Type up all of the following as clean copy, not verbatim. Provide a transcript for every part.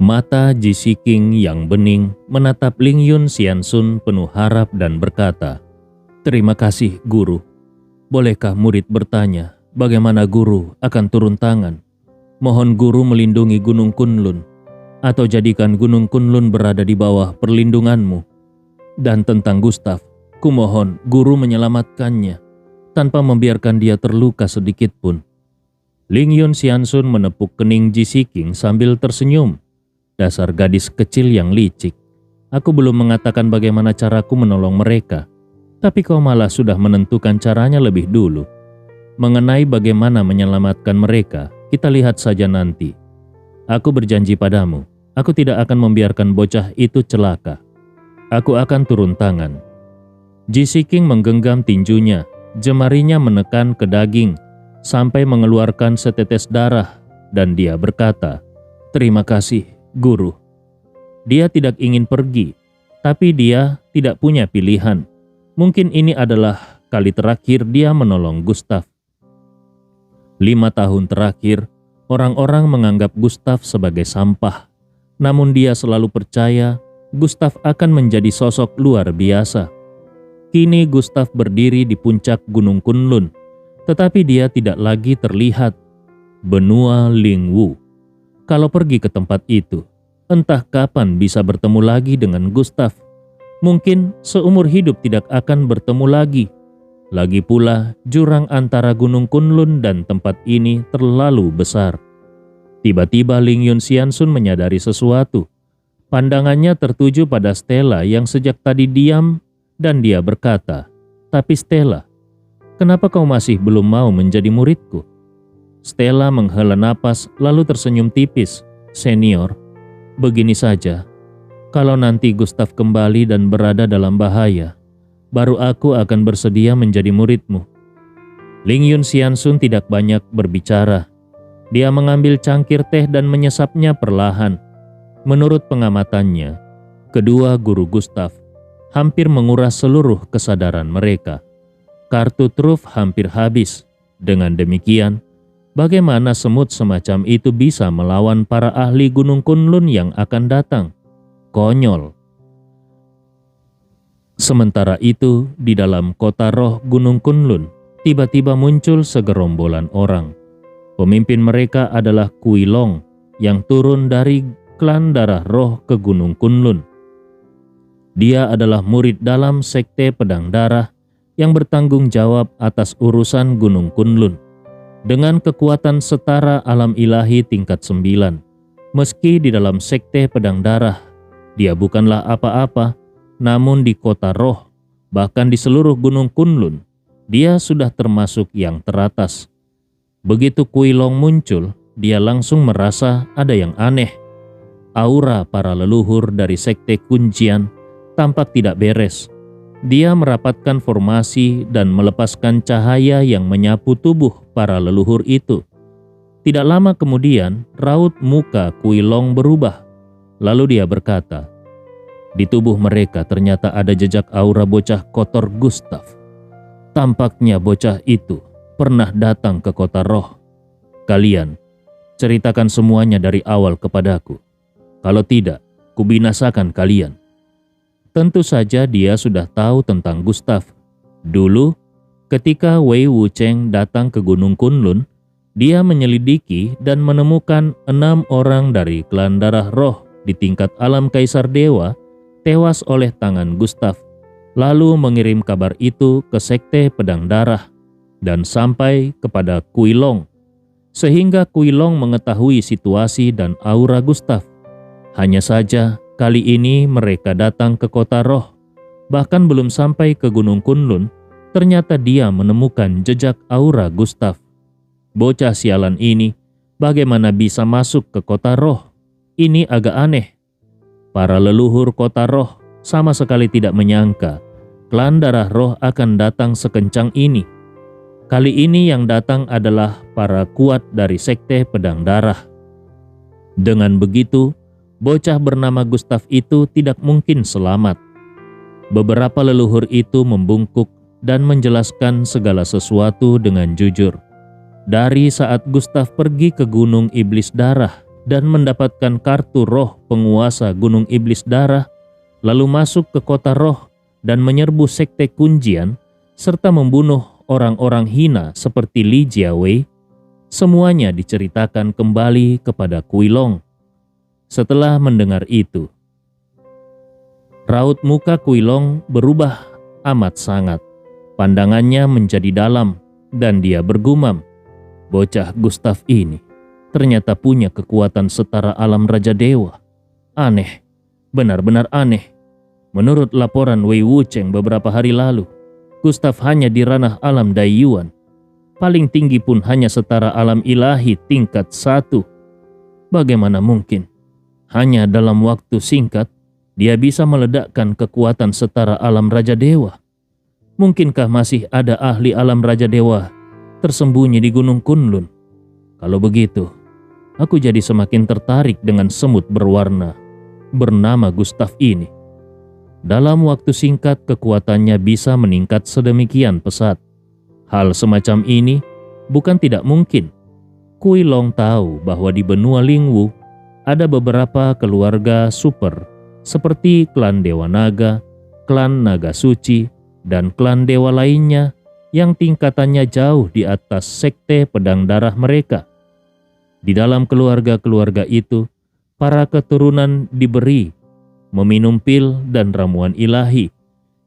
Mata Ji Siking yang bening menatap Ling Yun Xiansun penuh harap dan berkata, "Terima kasih, Guru. Bolehkah murid bertanya bagaimana Guru akan turun tangan? Mohon Guru melindungi Gunung Kunlun, atau jadikan Gunung Kunlun berada di bawah perlindunganmu. Dan tentang Gustaf, kumohon Guru menyelamatkannya, tanpa membiarkan dia terluka sedikit pun." Ling Yun Xiansun menepuk kening Ji Siking sambil tersenyum. "Dasar gadis kecil yang licik. Aku belum mengatakan bagaimana caraku menolong mereka, tapi kau malah sudah menentukan caranya lebih dulu. Mengenai bagaimana menyelamatkan mereka, kita lihat saja nanti. Aku berjanji padamu, aku tidak akan membiarkan bocah itu celaka. Aku akan turun tangan." Ji Siking menggenggam tinjunya, jemarinya menekan ke daging, sampai mengeluarkan setetes darah, dan dia berkata, "Terima kasih, Guru." Dia tidak ingin pergi, tapi dia tidak punya pilihan. Mungkin ini adalah kali terakhir dia menolong Gustaf. 5 tahun terakhir, orang-orang menganggap Gustaf sebagai sampah. Namun dia selalu percaya Gustaf akan menjadi sosok luar biasa. Kini Gustaf berdiri di puncak Gunung Kunlun, tetapi dia tidak lagi terlihat. Benua Lingwu. Kalau pergi ke tempat itu, entah kapan bisa bertemu lagi dengan Gustaf. Mungkin seumur hidup tidak akan bertemu lagi. Lagi pula, jurang antara Gunung Kunlun dan tempat ini terlalu besar. Tiba-tiba Ling Yun Xiansun menyadari sesuatu. Pandangannya tertuju pada Stella yang sejak tadi diam, dan dia berkata, "Tapi Stella, kenapa kau masih belum mau menjadi muridku?" Stella menghela napas lalu tersenyum tipis. "Senior, begini saja. Kalau nanti Gustaf kembali dan berada dalam bahaya, baru aku akan bersedia menjadi muridmu." Ling Yun Xiansun tidak banyak berbicara. Dia mengambil cangkir teh dan menyesapnya perlahan. Menurut pengamatannya, kedua guru Gustaf hampir menguras seluruh kesadaran mereka. Kartu truf hampir habis. Dengan demikian, bagaimana semut semacam itu bisa melawan para ahli Gunung Kunlun yang akan datang? Konyol. Sementara itu, di dalam kota roh Gunung Kunlun, tiba-tiba muncul segerombolan orang. Pemimpin mereka adalah Kui Long yang turun dari klan darah roh ke Gunung Kunlun. Dia adalah murid dalam sekte pedang darah yang bertanggung jawab atas urusan Gunung Kunlun. Dengan kekuatan setara alam ilahi tingkat 9, meski di dalam sekte pedang darah, dia bukanlah apa-apa, namun di kota roh, bahkan di seluruh Gunung Kunlun, dia sudah termasuk yang teratas. Begitu Kui Long muncul, dia langsung merasa ada yang aneh. Aura para leluhur dari sekte kuncian tampak tidak beres. Dia merapatkan formasi dan melepaskan cahaya yang menyapu tubuh para leluhur itu. Tidak lama kemudian, raut muka Kui Long berubah. Lalu dia berkata, "Di tubuh mereka ternyata ada jejak aura bocah kotor Gustaf. Tampaknya bocah itu pernah datang ke kota roh. Kalian, ceritakan semuanya dari awal kepadaku. Kalau tidak, kubinasakan kalian." Tentu saja dia sudah tahu tentang Gustaf. Dulu, ketika Wei Wucheng datang ke Gunung Kunlun, dia menyelidiki dan menemukan 6 orang dari klan darah roh di tingkat alam Kaisar Dewa tewas oleh tangan Gustaf, lalu mengirim kabar itu ke sekte pedang darah dan sampai kepada Kui Long, sehingga Kui Long mengetahui situasi dan aura Gustaf. Hanya saja, kali ini mereka datang ke kota roh. Bahkan belum sampai ke Gunung Kunlun, ternyata dia menemukan jejak aura Gustaf. Bocah sialan ini bagaimana bisa masuk ke kota roh? Ini agak aneh. Para leluhur kota roh sama sekali tidak menyangka klan darah roh akan datang sekencang ini. Kali ini yang datang adalah para kuat dari sekte pedang darah. Dengan begitu, bocah bernama Gustaf itu tidak mungkin selamat. Beberapa leluhur itu membungkuk dan menjelaskan segala sesuatu dengan jujur. Dari saat Gustaf pergi ke Gunung Iblis Darah, dan mendapatkan kartu roh penguasa Gunung Iblis Darah, lalu masuk ke kota roh dan menyerbu sekte Kunjian, serta membunuh orang-orang hina seperti Li Jiawei, semuanya diceritakan kembali kepada Kui Long. Setelah mendengar itu, raut muka Kui Long berubah amat sangat. Pandangannya menjadi dalam dan dia bergumam, "Bocah Gustav ini ternyata punya kekuatan setara alam Raja Dewa. Aneh, benar-benar aneh. Menurut laporan Wei Wucheng beberapa hari lalu, Gustav hanya di ranah alam Daiyuan. Paling tinggi pun hanya setara alam ilahi tingkat 1. Bagaimana mungkin? Hanya dalam waktu singkat, dia bisa meledakkan kekuatan setara alam Raja Dewa. Mungkinkah masih ada ahli alam Raja Dewa tersembunyi di Gunung Kunlun? Kalau begitu, aku jadi semakin tertarik dengan semut berwarna bernama Gustav ini. Dalam waktu singkat kekuatannya bisa meningkat sedemikian pesat. Hal semacam ini bukan tidak mungkin. Kui Long tahu bahwa di benua Lingwu ada beberapa keluarga super seperti klan Dewa Naga, klan Naga Suci, dan klan dewa lainnya yang tingkatannya jauh di atas sekte pedang darah mereka. Di dalam keluarga-keluarga itu, para keturunan diberi meminum pil dan ramuan ilahi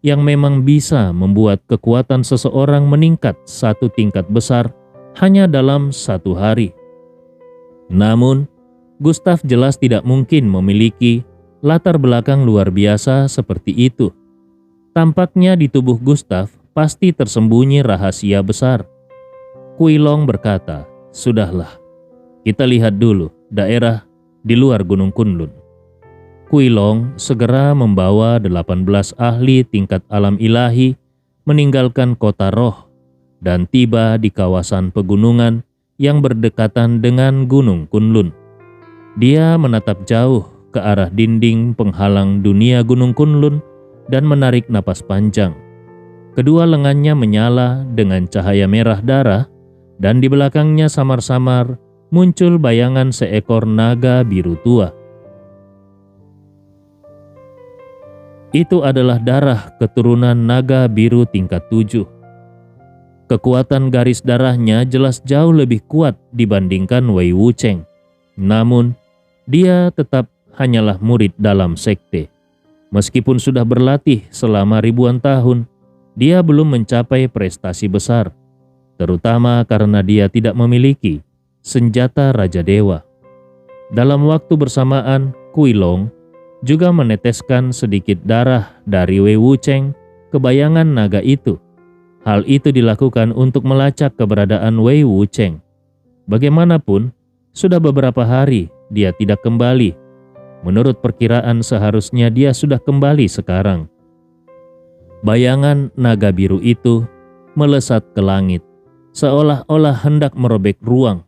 yang memang bisa membuat kekuatan seseorang meningkat satu tingkat besar hanya dalam satu hari. Namun, Gustav jelas tidak mungkin memiliki latar belakang luar biasa seperti itu. Tampaknya di tubuh Gustav pasti tersembunyi rahasia besar. Kui Long berkata, "Sudahlah, kita lihat dulu daerah di luar Gunung Kunlun." Kui Long segera membawa 18 ahli tingkat alam ilahi meninggalkan kota roh dan tiba di kawasan pegunungan yang berdekatan dengan Gunung Kunlun. Dia menatap jauh ke arah dinding penghalang dunia Gunung Kunlun dan menarik napas panjang. Kedua lengannya menyala dengan cahaya merah darah dan di belakangnya samar-samar muncul bayangan seekor naga biru tua. Itu adalah darah keturunan naga biru tingkat 7. Kekuatan garis darahnya jelas jauh lebih kuat dibandingkan Wei Wucheng. Namun, dia tetap hanyalah murid dalam sekte. Meskipun sudah berlatih selama ribuan tahun, dia belum mencapai prestasi besar, terutama karena dia tidak memiliki senjata Raja Dewa. Dalam waktu bersamaan, Kui Long juga meneteskan sedikit darah dari Wei Wucheng ke bayangan naga itu. Hal itu dilakukan untuk melacak keberadaan Wei Wucheng. Bagaimanapun, sudah beberapa hari dia tidak kembali. Menurut perkiraan seharusnya dia sudah kembali sekarang. Bayangan naga biru itu melesat ke langit, seolah-olah hendak merobek ruang.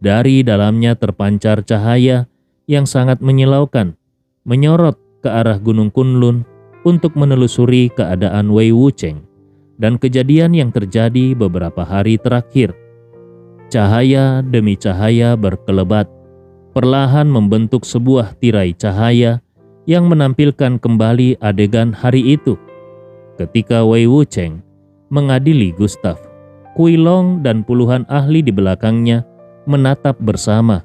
Dari dalamnya terpancar cahaya yang sangat menyilaukan, menyorot ke arah Gunung Kunlun untuk menelusuri keadaan Wei Wucheng dan kejadian yang terjadi beberapa hari terakhir. Cahaya demi cahaya berkelebat, perlahan membentuk sebuah tirai cahaya yang menampilkan kembali adegan hari itu. Ketika Wei Wucheng mengadili Gustav, Kui Long dan puluhan ahli di belakangnya menatap bersama.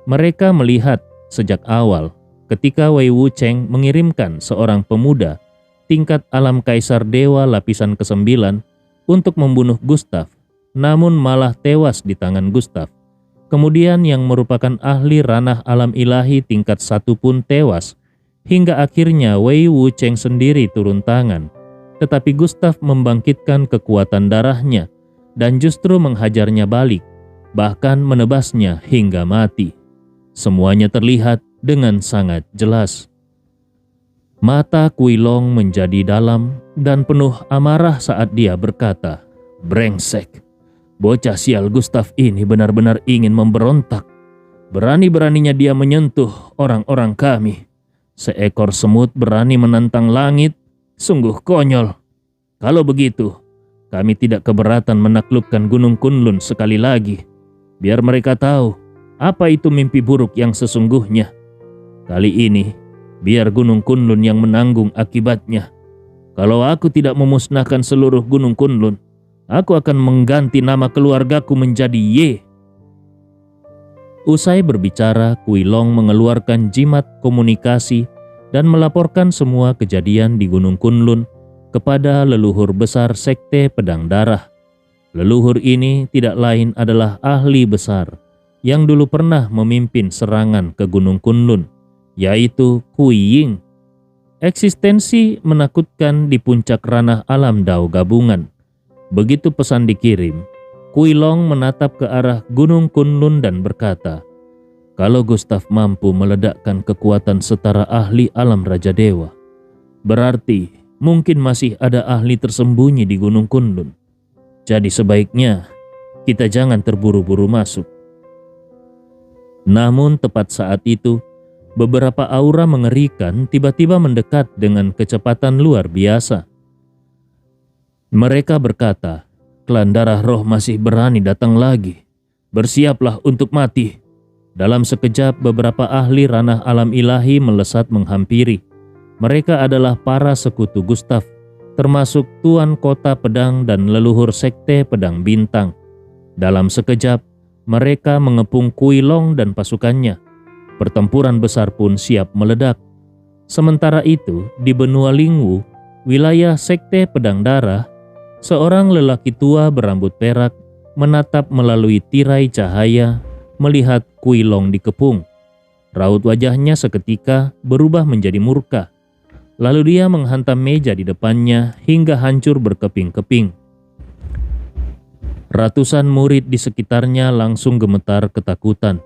Mereka melihat sejak awal ketika Wei Wucheng mengirimkan seorang pemuda tingkat alam kaisar dewa lapisan ke-9 untuk membunuh Gustav, namun malah tewas di tangan Gustav. Kemudian yang merupakan ahli ranah alam ilahi tingkat 1 pun tewas, hingga akhirnya Wei Wucheng sendiri turun tangan. Tetapi Gustav membangkitkan kekuatan darahnya dan justru menghajarnya balik, bahkan menebasnya hingga mati. Semuanya terlihat dengan sangat jelas. Mata Kui Long menjadi dalam dan penuh amarah saat dia berkata, "Brengsek. Bocah sial Gustav ini benar-benar ingin memberontak. Berani-beraninya dia menyentuh orang-orang kami. Seekor semut berani menantang langit, sungguh konyol. Kalau begitu, kami tidak keberatan menaklukkan Gunung Kunlun sekali lagi. Biar mereka tahu Apa itu mimpi buruk yang sesungguhnya? Kali ini, biar Gunung Kunlun yang menanggung akibatnya. Kalau aku tidak memusnahkan seluruh Gunung Kunlun, aku akan mengganti nama keluargaku menjadi Ye. Usai berbicara, Kui Long mengeluarkan jimat komunikasi dan melaporkan semua kejadian di Gunung Kunlun kepada leluhur besar Sekte Pedang Darah. Leluhur ini tidak lain adalah ahli besar yang dulu pernah memimpin serangan ke Gunung Kunlun, yaitu Kui Ying. Eksistensi menakutkan di puncak ranah alam Dao gabungan. Begitu pesan dikirim, Kui Long menatap ke arah Gunung Kunlun dan berkata, kalau Gustav mampu meledakkan kekuatan setara ahli alam Raja Dewa, berarti mungkin masih ada ahli tersembunyi di Gunung Kunlun. Jadi sebaiknya kita jangan terburu-buru masuk. Namun tepat saat itu, beberapa aura mengerikan tiba-tiba mendekat dengan kecepatan luar biasa. Mereka berkata, klan darah roh masih berani datang lagi. Bersiaplah untuk mati. Dalam sekejap beberapa ahli ranah alam ilahi melesat menghampiri. Mereka adalah para sekutu Gustav, termasuk Tuan Kota Pedang dan leluhur Sekte Pedang Bintang. Dalam sekejap, mereka mengepung Kui Long dan pasukannya. Pertempuran besar pun siap meledak. Sementara itu, di benua Lingwu, wilayah Sekte Pedang Darah, seorang lelaki tua berambut perak menatap melalui tirai cahaya melihat Kui Long dikepung. Raut wajahnya seketika berubah menjadi murka. Lalu dia menghantam meja di depannya hingga hancur berkeping-keping. Ratusan murid di sekitarnya langsung gemetar ketakutan.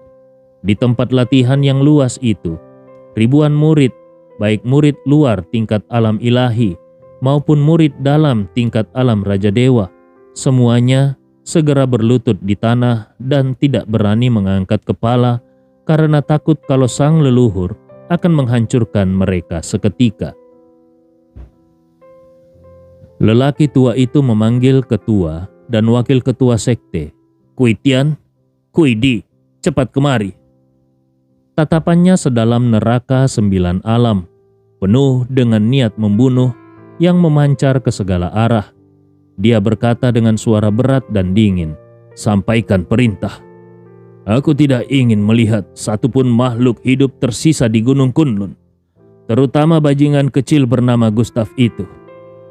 Di tempat latihan yang luas itu, ribuan murid, baik murid luar tingkat alam ilahi maupun murid dalam tingkat alam Raja Dewa, semuanya segera berlutut di tanah dan tidak berani mengangkat kepala karena takut kalau sang leluhur akan menghancurkan mereka seketika. Lelaki tua itu memanggil ketua dan wakil ketua sekte, Kui Tian, Kui Di, cepat kemari. Tatapannya sedalam neraka 9 alam, penuh dengan niat membunuh yang memancar ke segala arah. Dia berkata dengan suara berat dan dingin, sampaikan perintah. Aku tidak ingin melihat satupun makhluk hidup tersisa di Gunung Kunlun, terutama bajingan kecil bernama Gustav itu.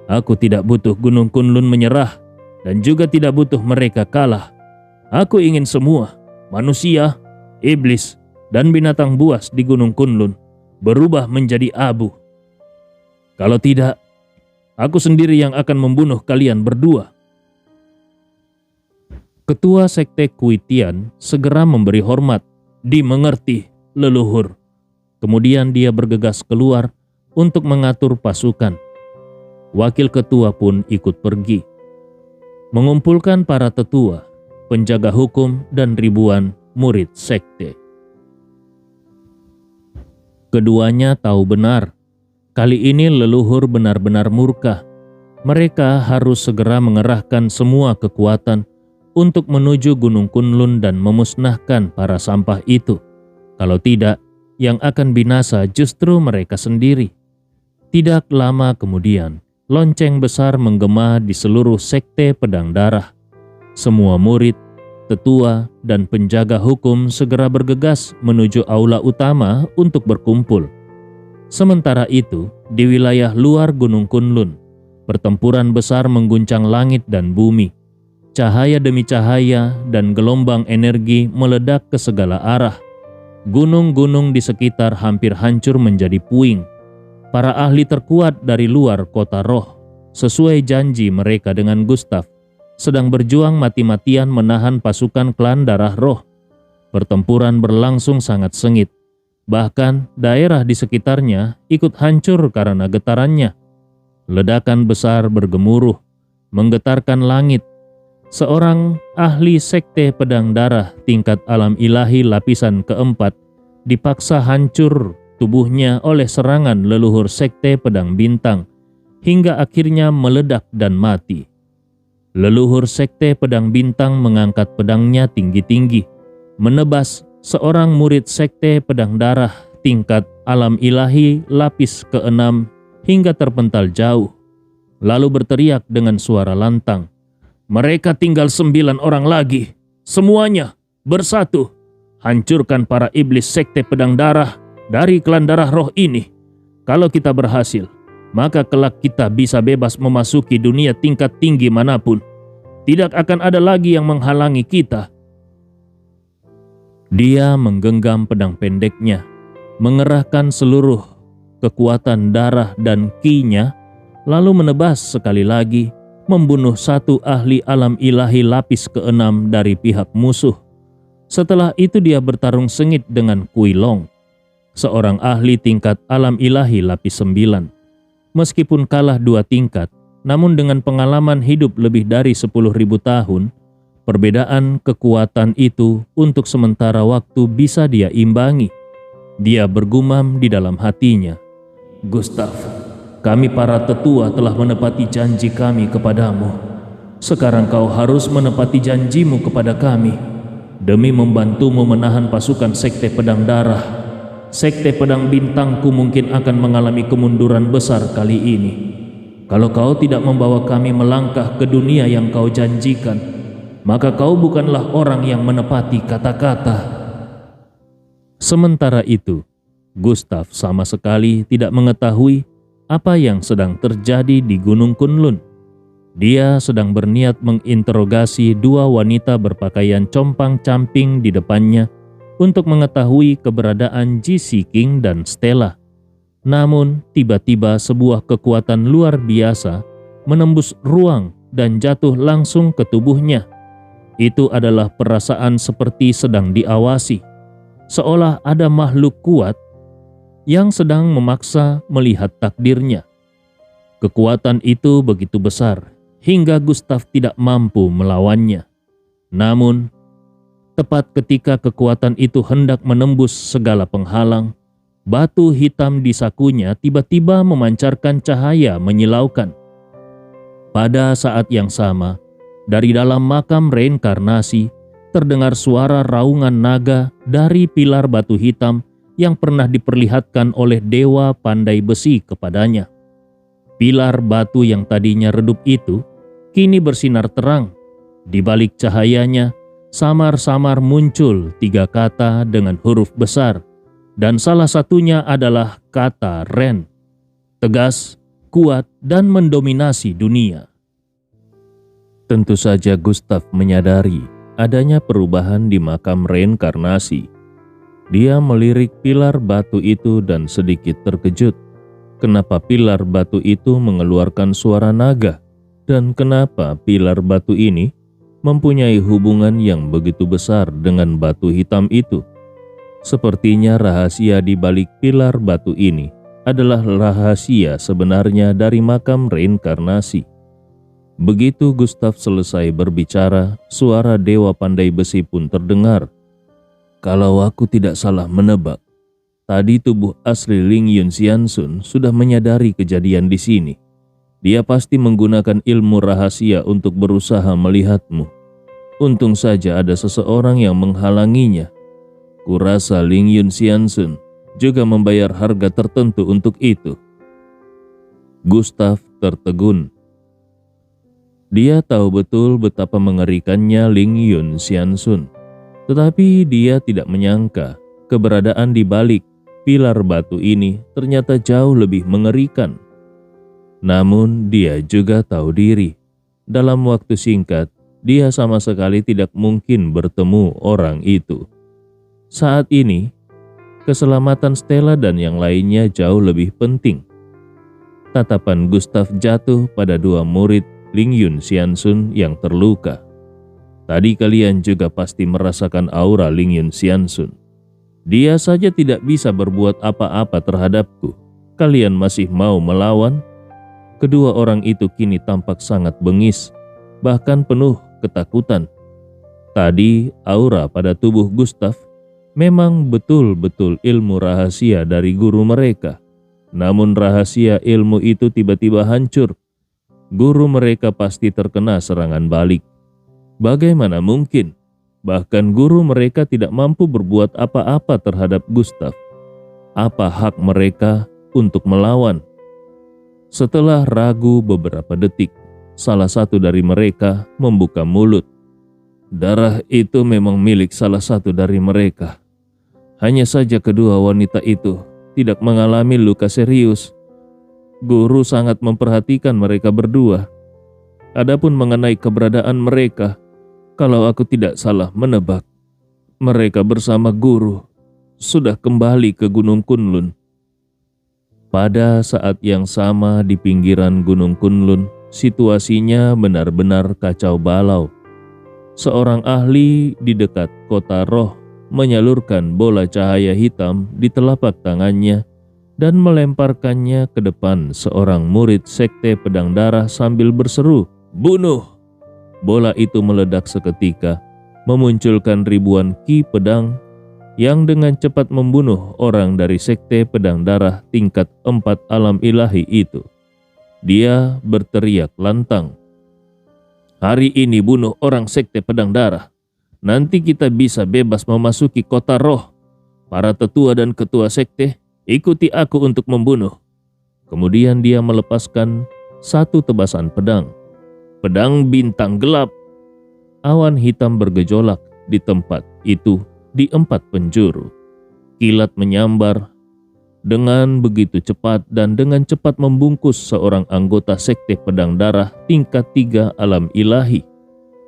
Aku tidak butuh Gunung Kunlun menyerah dan juga tidak butuh mereka kalah. Aku ingin semua, manusia, iblis, dan binatang buas di Gunung Kunlun berubah menjadi abu. Kalau tidak, aku sendiri yang akan membunuh kalian berdua. Ketua Sekte Kui Tian segera memberi hormat. Dimengerti, leluhur. Kemudian dia bergegas keluar untuk mengatur pasukan. Wakil ketua pun ikut pergi, mengumpulkan para tetua, penjaga hukum, dan ribuan murid sekte. Keduanya tahu benar, kali ini leluhur benar-benar murka. Mereka harus segera mengerahkan semua kekuatan untuk menuju Gunung Kunlun dan memusnahkan para sampah itu. Kalau tidak, yang akan binasa justru mereka sendiri. Tidak lama kemudian, lonceng besar menggema di seluruh sekte pedang darah. Semua murid, tetua, dan penjaga hukum segera bergegas menuju aula utama untuk berkumpul. Sementara itu, di wilayah luar Gunung Kunlun, pertempuran besar mengguncang langit dan bumi. Cahaya demi cahaya dan gelombang energi meledak ke segala arah. Gunung-gunung di sekitar hampir hancur menjadi puing. Para ahli terkuat dari luar kota roh, sesuai janji mereka dengan Gustav, sedang berjuang mati-matian menahan pasukan klan darah roh. Pertempuran berlangsung sangat sengit. Bahkan daerah di sekitarnya ikut hancur karena getarannya. Ledakan besar bergemuruh, menggetarkan langit. Seorang ahli sekte pedang darah tingkat alam ilahi lapisan keempat dipaksa hancur tubuhnya oleh serangan leluhur sekte pedang bintang hingga akhirnya meledak dan mati. Leluhur sekte pedang bintang mengangkat pedangnya tinggi-tinggi, menebas seorang murid sekte pedang darah tingkat alam ilahi lapis ke-6 hingga terpental jauh, lalu berteriak dengan suara lantang, "Mereka tinggal 9 orang lagi, semuanya bersatu, hancurkan para iblis sekte pedang darah dari klan darah roh ini. Kalau kita berhasil, maka kelak kita bisa bebas memasuki dunia tingkat tinggi manapun. Tidak akan ada lagi yang menghalangi kita." Dia menggenggam pedang pendeknya, mengerahkan seluruh kekuatan darah dan ki-nya, lalu menebas sekali lagi, membunuh satu ahli alam ilahi lapis ke-6 dari pihak musuh. Setelah itu dia bertarung sengit dengan Kui Long, seorang ahli tingkat alam ilahi lapis 9. Meskipun kalah 2 tingkat, namun dengan pengalaman hidup lebih dari 10.000 tahun, perbedaan kekuatan itu untuk sementara waktu bisa dia imbangi. Dia bergumam di dalam hatinya, "Gustav, kami para tetua telah menepati janji kami kepadamu. Sekarang kau harus menepati janjimu kepada kami. Demi membantumu menahan pasukan sekte pedang darah, sekte pedang bintangku mungkin akan mengalami kemunduran besar kali ini. Kalau kau tidak membawa kami melangkah ke dunia yang kau janjikan, maka kau bukanlah orang yang menepati kata-kata." Sementara itu, Gustav sama sekali tidak mengetahui apa yang sedang terjadi di Gunung Kunlun. Dia sedang berniat menginterogasi 2 wanita berpakaian compang-camping di depannya untuk mengetahui keberadaan Ji King dan Stella. Namun, tiba-tiba sebuah kekuatan luar biasa menembus ruang dan jatuh langsung ke tubuhnya. Itu adalah perasaan seperti sedang diawasi, seolah ada makhluk kuat yang sedang memaksa melihat takdirnya. Kekuatan itu begitu besar hingga Gustav tidak mampu melawannya. Namun, tepat ketika kekuatan itu hendak menembus segala penghalang, batu hitam di sakunya tiba-tiba memancarkan cahaya menyilaukan. Pada saat yang sama, dari dalam makam reinkarnasi, terdengar suara raungan naga dari pilar batu hitam yang pernah diperlihatkan oleh Dewa Pandai Besi kepadanya. Pilar batu yang tadinya redup itu kini bersinar terang. Di balik cahayanya, samar-samar muncul 3 kata dengan huruf besar, dan salah satunya adalah kata Ren. Tegas, kuat, dan mendominasi dunia. Tentu saja Gustav menyadari adanya perubahan di makam reinkarnasi. Dia melirik pilar batu itu dan sedikit terkejut. Kenapa pilar batu itu mengeluarkan suara naga? Dan kenapa pilar batu ini mempunyai hubungan yang begitu besar dengan batu hitam itu? Sepertinya rahasia di balik pilar batu ini adalah rahasia sebenarnya dari makam reinkarnasi. Begitu Gustav selesai berbicara, suara Dewa Pandai Besi pun terdengar. "Kalau aku tidak salah menebak, tadi tubuh asli Ling Yun Xiansun sudah menyadari kejadian di sini. Dia pasti menggunakan ilmu rahasia untuk berusaha melihatmu. Untung saja ada seseorang yang menghalanginya. Kurasa Ling Yun Xiansun juga membayar harga tertentu untuk itu." Gustav tertegun. Dia tahu betul betapa mengerikannya Ling Yun Xiansun, tetapi dia tidak menyangka keberadaan di balik pilar batu ini ternyata jauh lebih mengerikan. Namun dia juga tahu diri, dalam waktu singkat dia sama sekali tidak mungkin bertemu orang itu. Saat ini, keselamatan Stella dan yang lainnya jauh lebih penting. Tatapan Gustav jatuh pada 2 murid Ling Yun Xiansun yang terluka. Tadi kalian juga pasti merasakan aura Ling Yun Xiansun. Dia saja tidak bisa berbuat apa-apa terhadapku. Kalian masih mau melawan? Kedua orang itu kini tampak sangat bengis, bahkan penuh ketakutan. Tadi aura pada tubuh Gustav memang betul-betul ilmu rahasia dari guru mereka. Namun rahasia ilmu itu tiba-tiba hancur. Guru mereka pasti terkena serangan balik. Bagaimana mungkin? Bahkan guru mereka tidak mampu berbuat apa-apa terhadap Gustav. Apa hak mereka untuk melawan? Setelah ragu beberapa detik, salah satu dari mereka membuka mulut. Darah itu memang milik salah satu dari mereka. Hanya saja kedua wanita itu tidak mengalami luka serius. Guru sangat memperhatikan mereka berdua. Adapun mengenai keberadaan mereka, kalau aku tidak salah menebak, mereka bersama guru sudah kembali ke Gunung Kunlun. Pada saat yang sama di pinggiran Gunung Kunlun, situasinya benar-benar kacau balau. Seorang ahli di dekat kota roh menyalurkan bola cahaya hitam di telapak tangannya dan melemparkannya ke depan seorang murid sekte pedang darah sambil berseru, "Bunuh!" Bola itu meledak seketika, memunculkan ribuan ki pedang yang dengan cepat membunuh orang dari sekte pedang darah tingkat 4 alam ilahi itu. Dia berteriak lantang, "Hari ini bunuh orang sekte pedang darah. Nanti kita bisa bebas memasuki kota roh. Para tetua dan ketua sekte, ikuti aku untuk membunuh." Kemudian dia melepaskan satu tebasan pedang. Pedang bintang gelap. Awan hitam bergejolak di tempat itu di 4 penjuru. Kilat menyambar dengan begitu cepat dan dengan cepat membungkus seorang anggota sekte pedang darah tingkat 3 alam ilahi.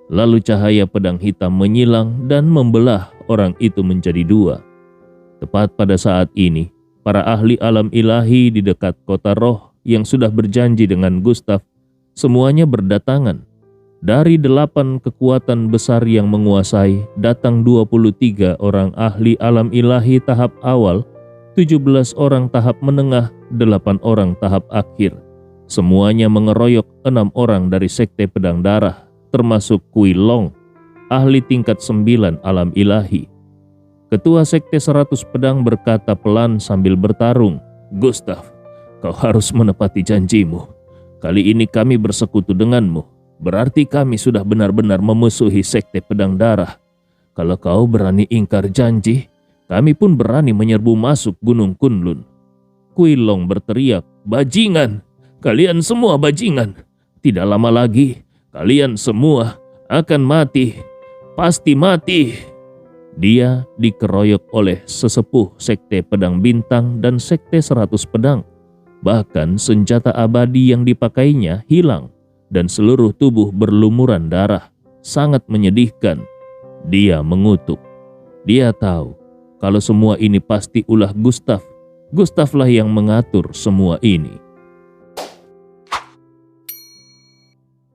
Lalu cahaya pedang hitam menyilang dan membelah orang itu menjadi 2. Tepat pada saat ini, para ahli alam ilahi di dekat kota roh yang sudah berjanji dengan Gustav semuanya berdatangan. Dari 8 kekuatan besar yang menguasai, datang 23 orang ahli alam ilahi tahap awal, 17 orang tahap menengah, 8 orang tahap akhir. Semuanya mengeroyok 6 orang dari sekte pedang darah, termasuk Kui Long, ahli tingkat 9 alam ilahi. Ketua sekte 100 pedang berkata pelan sambil bertarung, "Gustav, kau harus menepati janjimu. Kali ini kami bersekutu denganmu. Berarti kami sudah benar-benar memusuhi sekte pedang darah. Kalau kau berani ingkar janji, kami pun berani menyerbu masuk Gunung Kunlun." Kui Long berteriak, "Bajingan! Kalian semua bajingan! Tidak lama lagi, kalian semua akan mati. Pasti mati!" Dia dikeroyok oleh sesepuh sekte pedang bintang dan sekte 100 pedang. Bahkan senjata abadi yang dipakainya hilang dan seluruh tubuh berlumuran darah. Sangat menyedihkan. Dia mengutuk. Dia tahu kalau semua ini pasti ulah Gustav. Gustavlah yang mengatur semua ini.